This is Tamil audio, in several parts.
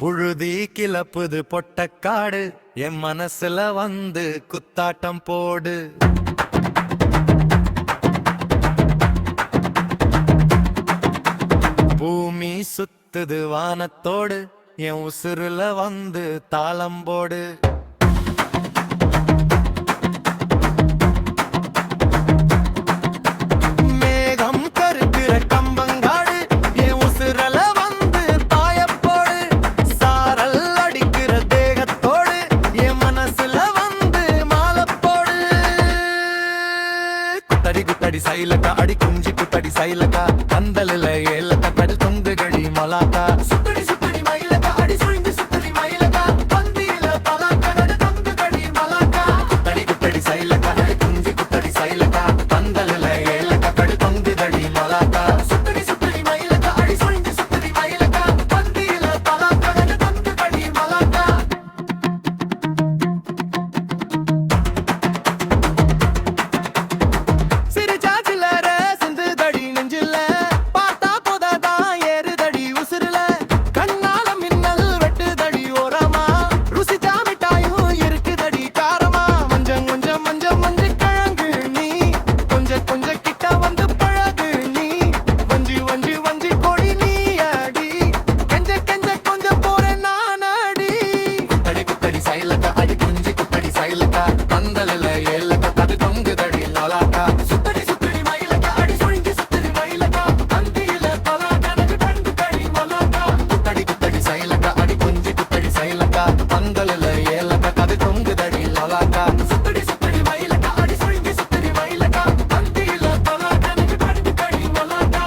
புழுதி கிளப்புது பொட்டக்காடு, என் மனசுல வந்து குத்தாட்டம் போடு. பூமி சுத்துது வானத்தோடு, என் உசுருல வந்து தாளம் போடு. மேகம் கருக்கிற கம்பங்காடு, என் உசுரல வந்து பாயப்போடு. சாரல் அடிக்கிற தேகத்தோடு, என் மனசுல வந்து மாலப்போடு. குத்தடி குத்தடி சைலக்கா, அடி குஞ்சி குத்தடி சைலக்கா, கந்தலில ஏலக்கா, கடல் தொங்குகடி மலாக்கா. சுத்தடி சுத்தடி மயிலக்கா, அடி சுழிந்து சுத்தடி மயிலக்கா, பந்தியில பலாக்கா, நடு தொங்குகடி மலாக்கா. குத்தடி குத்தடி சைலக்கா, அடி குஞ்சி குத்தடி சைலக்கா, கந்தலில ஏலக்கா, கடல் தொங்குகடி மலாக்கா. சுத்தடி சுத்தடி மயிலக்கா, அடி சுழிந்து சுத்தடி மயிலக்கா, பந்தியில பலாக்கா, நடு தொங்குகடி மலாக்கா. சிரிச்சா சில்லற சிந்துதடி நெஞ்சில, பார்த்தா போதாதான் ஏறுதடி உசுருல. கண்ணால மின்னல் வெட்டுதடி ஓரமா, ருசிச்சா மிட்டாயும் இருக்குதடி காரமா. மஞ்சம் கொஞ்சம் மஞ்சம் மஞ்சள் கிழங்கு நீ, கொஞ்சம் கொஞ்சம் கிட்ட வந்து பழகு நீ. வஞ்சி வஞ்சி வஞ்சி கொடி நீ அடி, கெஞ்ச கெஞ்ச கொஞ்சம் போறேன் நான் அடி. குத்தடி குத்தடி சைலக்கா, அடி குஞ்சி குத்தடி சைலக்கா, பந்தலில ஏலக்கா, கது தொங்குதடி லோலாக்கா. சுத்தடி சுத்தடி மயிலக்கா, அடி சுழிஞ்சு சுத்தடி மயிலக்கா, பந்தியில பலாக்கா, நடு தொங்குகடி மலாக்கா. குத்தடி குத்தடி சைலக்கா, அடி குஞ்சி குத்தடி சைலக்கா, பந்தலில ஏலக்கா, கது தொங்குதடி லோலாக்கா. சுத்தடி சுத்தடி மயிலக்கா, அடி சுழிஞ்சு சுத்தடி மயிலக்கா, பந்தியில பலாக்கா, நடு தொங்குகடி மலாக்கா.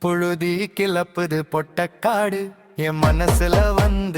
புழுதி கிளப்புது பொட்டக்காடு, என் மனசுல வந்து